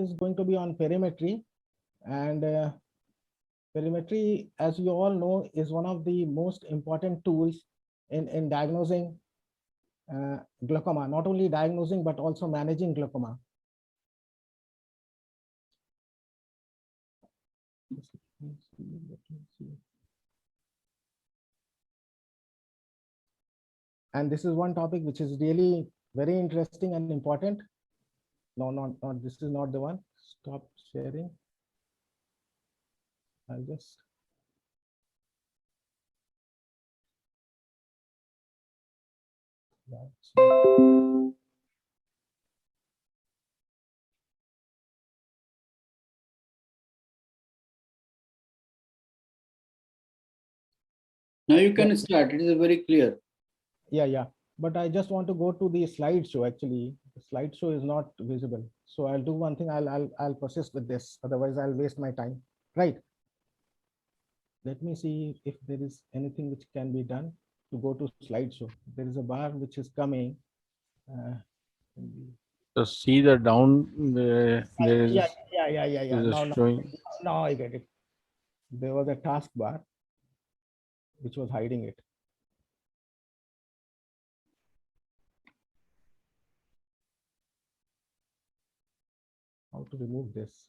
is going to be on perimetry, and perimetry, as you all know, is one of the most important tools in diagnosing glaucoma, not only diagnosing but also managing glaucoma. And this is one topic which is really very interesting and important. No, not this is not the one. Stop sharing. I'll just Now you can start. It is very clear. yeah. But I just want to go to the slideshow. Actually, the slideshow is not visible. So I'll do one thing. I'll persist with this. Otherwise, I'll waste my time. Right. Let me see if there is anything which can be done to go to slideshow. There is a bar which is coming. So see the down there is Yeah. showing. Now I get it. There was a taskbar which was hiding it. How to remove this?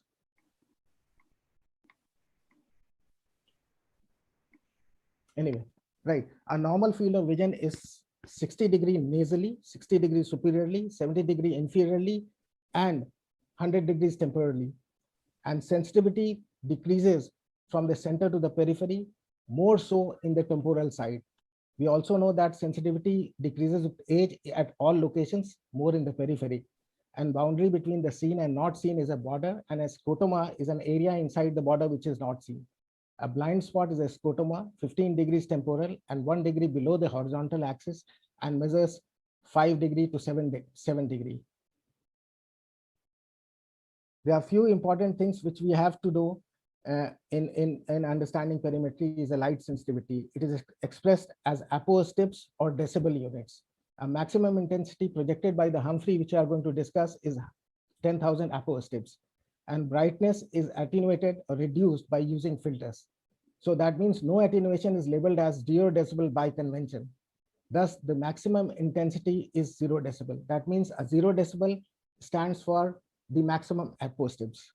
Anyway, right. A normal field of vision is 60° nasally, 60° superiorly, 70° inferiorly, and 100 degrees temporally. And sensitivity decreases from the center to the periphery, more so in the temporal side. We also know that sensitivity decreases with age at all locations, more in the periphery. And boundary between the seen and not seen is a border, and a scotoma is an area inside the border which is not seen. A blind spot is a scotoma, 15 degrees temporal and 1 degree below the horizontal axis, and measures 5 degree to 7 degree. There are few important things which we have to do in understanding perimetry. Is a light sensitivity. It is expressed as apostips or decibel units. A maximum intensity projected by the Humphrey, which we are going to discuss, is 10,000 apostips, and brightness is attenuated or reduced by using filters. So that means no attenuation is labeled as 0 decibel by convention. Thus, the maximum intensity is 0 decibel. That means a 0 decibel stands for the maximum apostips.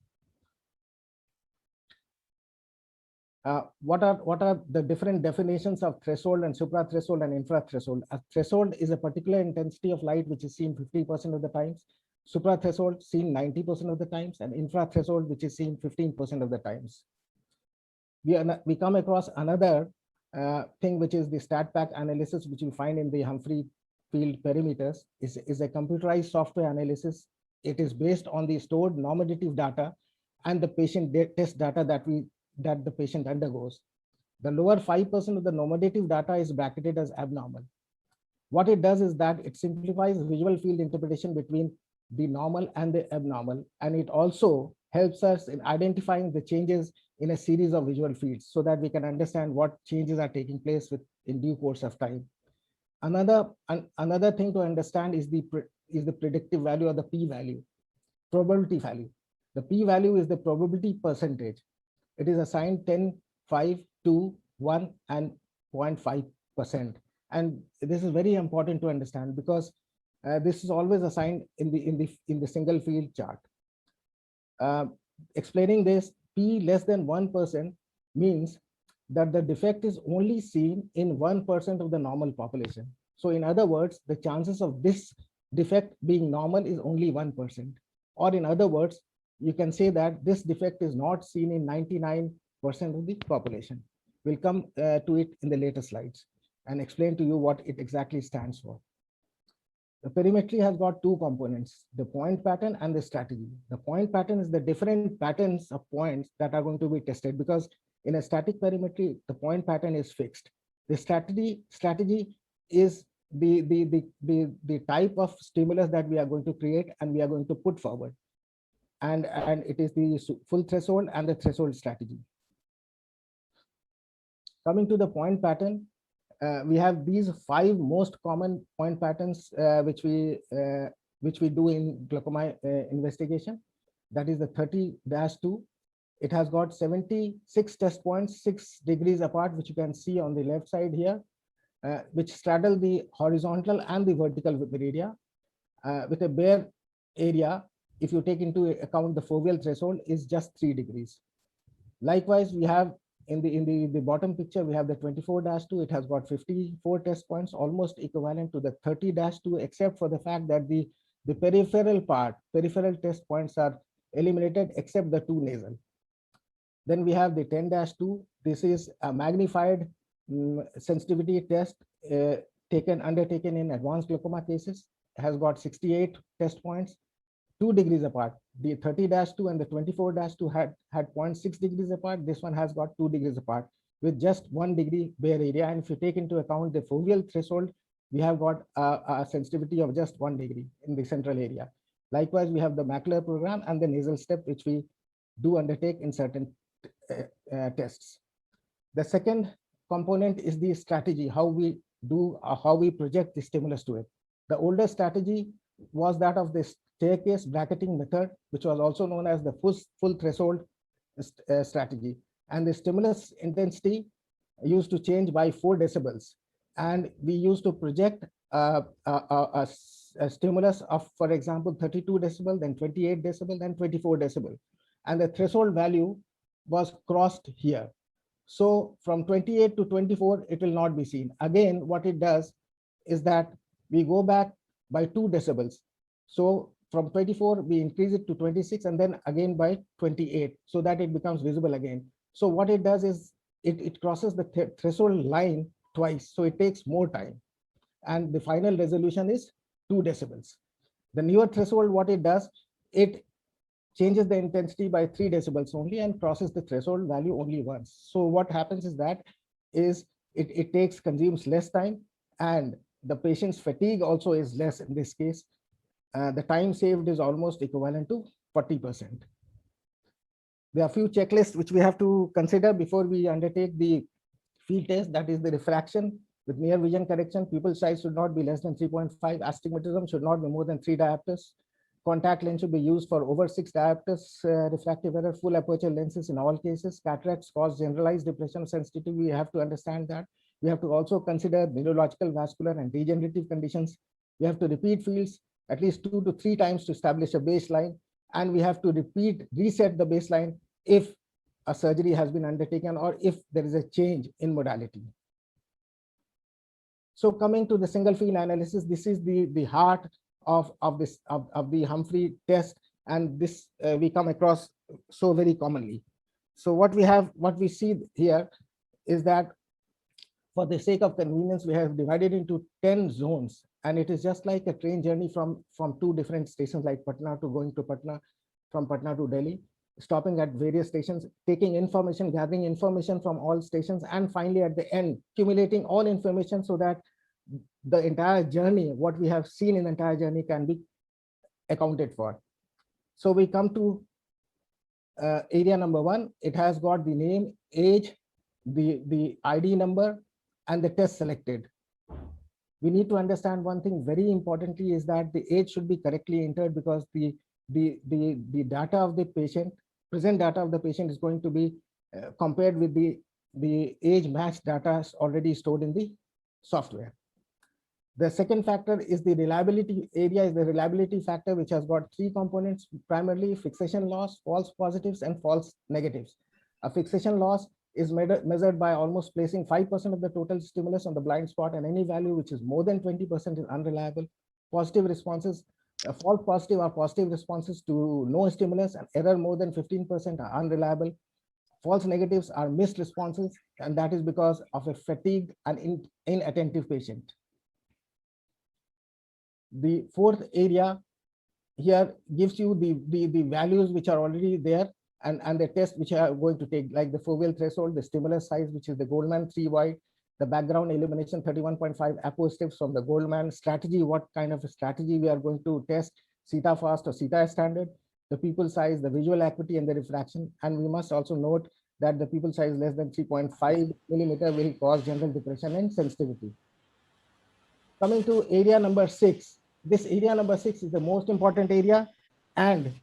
What are the different definitions of threshold and suprathreshold and infrathreshold? A threshold is a particular intensity of light which is seen 50% of the times. Suprathreshold seen 90% of the times, and infrathreshold which is seen 15% of the times. We come across another thing, which is the StatPack analysis, which you find in the Humphrey field perimeters. Is a computerized software analysis. It is based on the stored normative data and the patient test data that the patient undergoes. The lower 5% of the normative data is bracketed as abnormal. What it does is that it simplifies visual field interpretation between the normal and the abnormal, and it also helps us in identifying the changes in a series of visual fields so that we can understand what changes are taking place in due course of time. Another thing to understand is the predictive value or the p-value, probability value. The p-value is the probability percentage. It is assigned 10, 5, 2, 1, and 0.5%. And this is very important to understand because this is always assigned in the single field chart. Explaining this, p less than 1% means that the defect is only seen in 1% of the normal population. So in other words, the chances of this defect being normal is only 1%. Or in other words, you can say that this defect is not seen in 99% of the population. We'll come to it in the later slides and explain to you what it exactly stands for. The perimetry has got two components, the point pattern and the strategy. The point pattern is the different patterns of points that are going to be tested, because in a static perimetry, the point pattern is fixed. The strategy is the type of stimulus that we are going to create and we are going to put forward. And it is the full threshold and the threshold strategy. Coming to the point pattern, we have these 5 most common point patterns which we do in glaucoma investigation. that is the 30-2. It has got 76 test points, 6 degrees apart, which you can see on the left side here, which straddle the horizontal and the vertical area, with a bare area, if you take into account the foveal threshold, is just 3 degrees. Likewise, we have in the bottom picture, we have the 24-2. It has got 54 test points, almost equivalent to the 30-2, except for the fact that the peripheral test points are eliminated except the 2 nasal. Then we have the 10-2. This is a magnified sensitivity test undertaken in advanced glaucoma cases. It has got 68 test points, 2 degrees apart. The 30-2 and the 24-2 had 0.6 degrees apart. This one has got 2 degrees apart with just 1 degree bare area. And if you take into account the foveal threshold, we have got a sensitivity of just 1 degree in the central area. Likewise, we have the macular program and the nasal step, which we do undertake in certain tests. The second component is the strategy, how we project the stimulus to it. The older strategy was that of the staircase bracketing method, which was also known as the full threshold strategy. And the stimulus intensity used to change by 4 decibels. And we used to project a stimulus of, for example, 32 decibel, then 28 decibel, then 24 decibel. And the threshold value was crossed here. So from 28 to 24, it will not be seen. Again, what it does is that we go back by 2 decibels. So from 24, we increase it to 26 and then again by 28 so that it becomes visible again. So what it does is it crosses the threshold line twice. So it takes more time. And the final resolution is 2 decibels. The newer threshold, what it does, it changes the intensity by 3 decibels only and crosses the threshold value only once. So what happens is that it consumes less time, and the patient's fatigue also is less in this case. The time saved is almost equivalent to 40%. There are a few checklists which we have to consider before we undertake the field test. That is the refraction with near vision correction. Pupil size should not be less than 3.5. Astigmatism should not be more than 3 diopters. Contact lens should be used for over 6 diopters. Refractive error, full aperture lenses in all cases. Cataracts cause generalized depression of sensitivity. We have to understand that. We have to also consider neurological, vascular, and degenerative conditions. We have to repeat fields at least 2 to 3 times to establish a baseline. And we have to reset the baseline if a surgery has been undertaken or if there is a change in modality. So coming to the single field analysis, this is the heart of the Humphrey test, and this we come across so very commonly. So what we see here is that for the sake of convenience, we have divided into 10 zones, and it is just like a train journey from 2 different stations like Patna to going to Patna, from Patna to Delhi, stopping at various stations, taking information, gathering information from all stations, and finally at the end, accumulating all information so that the entire journey, what we have seen in the entire journey, can be accounted for. So we come to area number 1. It has got the name, age, the ID number, and the test selected. We need to understand one thing very importantly is that the age should be correctly entered, because the data of the patient, present data of the patient, is going to be compared with the age matched data already stored in the software. The second factor is the reliability area, is the reliability factor, which has got 3 components, primarily fixation loss, false positives, and false negatives. A fixation loss is measured by almost placing 5% of the total stimulus on the blind spot, and any value which is more than 20% is unreliable. Positive responses, false positive are positive responses to no stimulus, and error more than 15% are unreliable. False negatives are missed responses, and that is because of a fatigued and inattentive patient. The fourth area here gives you the values which are already there, and the test which are going to take, like the foveal threshold, the stimulus size, which is the Goldman 3 wide, the background illumination 31.5 apostips from the Goldman, strategy, what kind of a strategy we are going to test, CETA fast or CETA standard, the pupil size, the visual acuity, and the refraction. And we must also note that the pupil size less than 3.5 millimeter will cause general depression and sensitivity. Coming to area number 6, this area number 6 is the most important area, and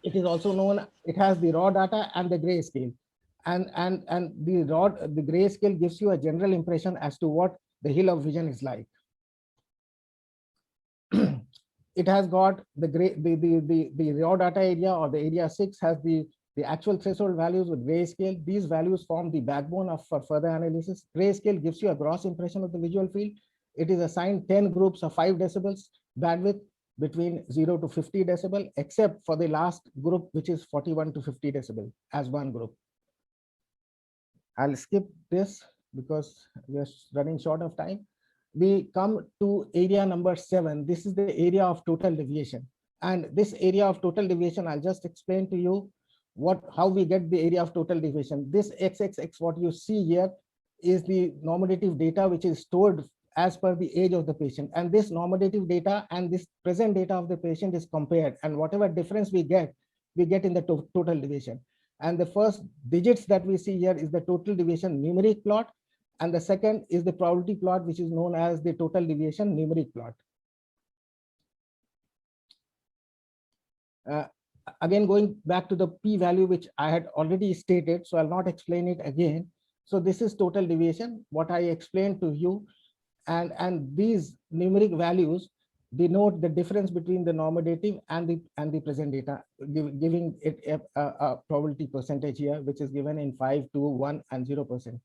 It is also known, it has the raw data and the grayscale. And the grayscale gives you a general impression as to what the hill of vision is like. It has got the raw data area, or the area 6 has the actual threshold values with grayscale. These values form the backbone of for further analysis. Grayscale gives you a gross impression of the visual field. It is assigned 10 groups of 5 decibels bandwidth between 0 to 50 decibel, except for the last group, which is 41 to 50 decibel as one group. I'll skip this because we're running short of time. We come to area number 7. This is the area of total deviation. And this area of total deviation, I'll just explain to you how we get the area of total deviation. This XXX, what you see here, is the normative data which is stored as per the age of the patient. And this normative data and this present data of the patient is compared. And whatever difference we get in the total deviation. And the first digits that we see here is the total deviation numeric plot. And the second is the probability plot, which is known as the total deviation numeric plot. Again, going back to the p-value, which I had already stated, so I'll not explain it again. So this is total deviation, what I explained to you. And these numeric values denote the difference between the normative and the present data, giving it a probability percentage here, which is given in 5, 2, 1, and 0%.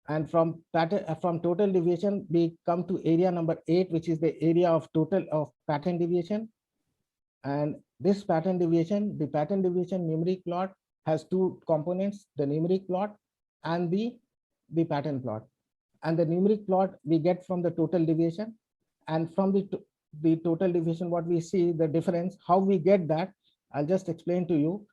And from total deviation, we come to area number 8, which is the area of total of pattern deviation. And this pattern deviation, the pattern deviation numeric plot, has two components: the numeric plot and the pattern plot. And the numeric plot we get from the total deviation, and from the total deviation, what we see the difference. How we get that, I'll just explain to you.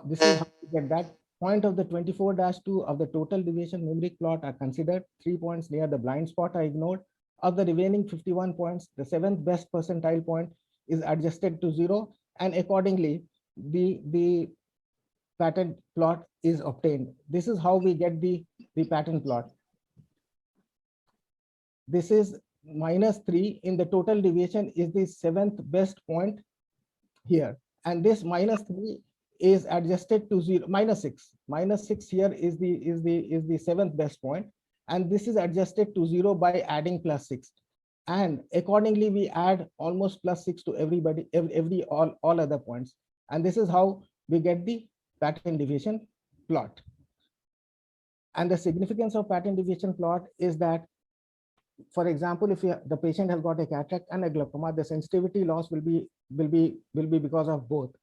This is how we get that. Point of the 24-2 of the total deviation numeric plot are considered. 3 points near the blind spot are ignored. Of the remaining 51 points, the 7th best percentile point is adjusted to 0, and accordingly the pattern plot is obtained. This is how we get the pattern plot. This is -3 in the total deviation is the 7th best point here, and this -3 is adjusted to 0, -6. -6 here is the 7th best point, and this is adjusted to 0 by adding +6. And accordingly, we add almost +6 to all other points. And this is how we get the pattern deviation plot. And the significance of pattern deviation plot is that, for example, if the patient has got a cataract and a glaucoma, the sensitivity loss will be because of both.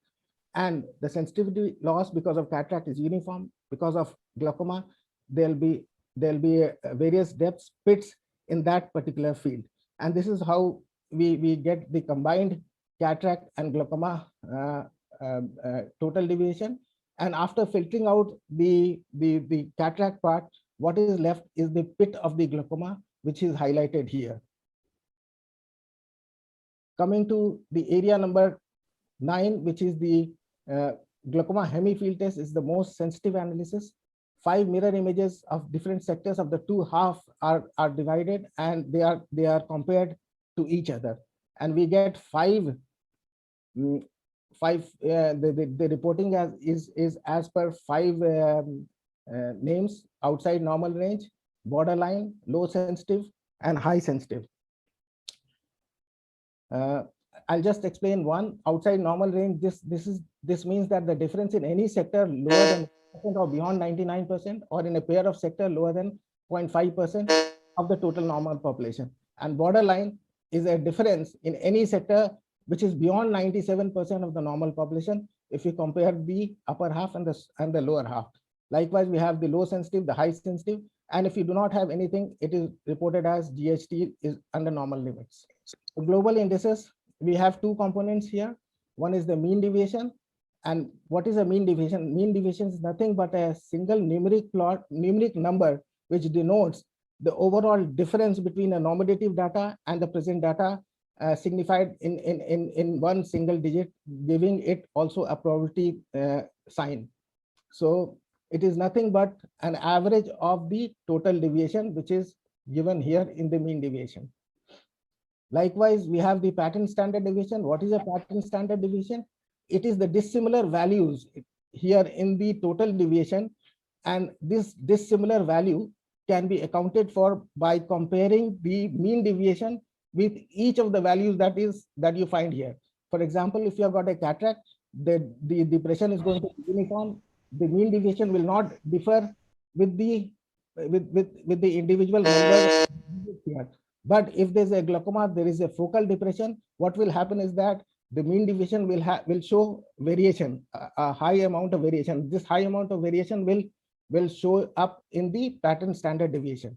And the sensitivity loss because of cataract is uniform. Because of glaucoma, there'll be various depths pits in that particular field. And this is how we get the combined cataract and glaucoma total deviation. And after filtering out the cataract part, what is left is the pit of the glaucoma, which is highlighted here. Coming to the area number 9, which is the glaucoma hemifield test, is the most sensitive analysis. 5 mirror images of different sectors of the two halves are divided, and they are compared to each other, and we get five. The reporting is as per 5 names: outside normal range, borderline, low sensitive, and high sensitive. I'll just explain one. Outside normal range, this means that the difference in any sector lower than or beyond 99%, or in a pair of sector lower than 0.5% of the total normal population. And borderline is a difference in any sector which is beyond 97% of the normal population, if we compare the upper half and the lower half. Likewise, we have the low sensitive, the high sensitive, and if you do not have anything, it is reported as GHT is under normal limits. So global indices, we have two components here. One is the mean deviation. And what is a mean deviation? Mean deviation is nothing but a single numeric number which denotes the overall difference between a normative data and the present data, signified in one single digit, giving it also a probability sign. So it is nothing but an average of the total deviation, which is given here in the mean deviation. Likewise, we have the pattern standard deviation. What is a pattern standard deviation? It is the dissimilar values here in the total deviation, and this dissimilar value can be accounted for by comparing the mean deviation with each of the values that you find here. For example, if you have got a cataract, the depression is going to be uniform. The mean deviation will not differ with the individual member here. But if there's a glaucoma, there is a focal depression. What will happen is that the mean deviation will show variation, a high amount of variation. This high amount of variation will show up in the pattern standard deviation.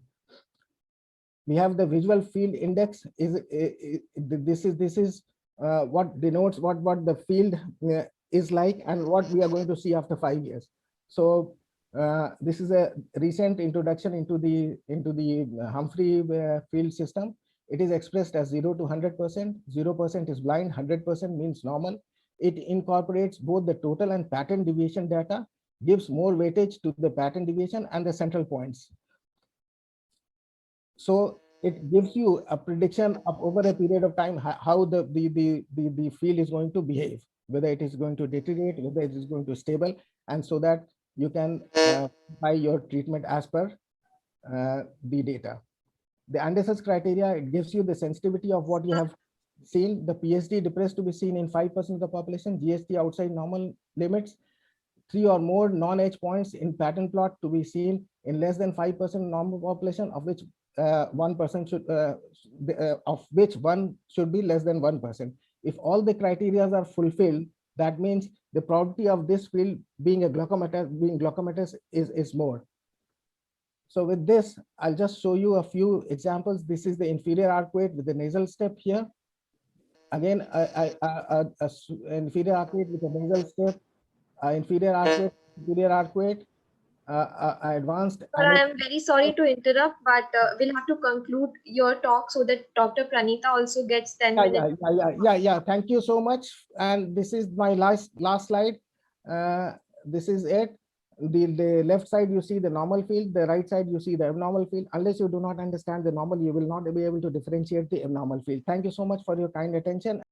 We have the visual field index. This is what denotes what the field is like and what we are going to see after 5 years. So this is a recent introduction into the Humphrey field system. It is expressed as 0 to 100%. 0% is blind, 100% means normal. It incorporates both the total and pattern deviation data, gives more weightage to the pattern deviation and the central points. So it gives you a prediction of over a period of time how the field is going to behave, whether it is going to deteriorate, whether it is going to stable, and so that you can apply your treatment as per the data. The Anderson's criteria, it gives you the sensitivity of what you have seen. The PSD depressed to be seen in 5% of the population, GST outside normal limits, 3 or more non-edge points in pattern plot to be seen in less than 5% normal population, of which 1% should of which one should be less than 1%. If all the criteria are fulfilled, that means the probability of this field being glaucomatous is more. So with this, I'll just show you a few examples. This is the inferior arcuate with the nasal step here. Again, inferior arcuate with a nasal step, inferior arcuate, superior arcuate, advanced. Sir, I am very sorry to interrupt, but we'll have to conclude your talk so that Dr. Pranita also gets 10 minutes. Yeah. Thank you so much. And this is my last slide. This is it. The left side, you see the normal field. The right side, you see the abnormal field. Unless you do not understand the normal, you will not be able to differentiate the abnormal field. Thank you so much for your kind attention.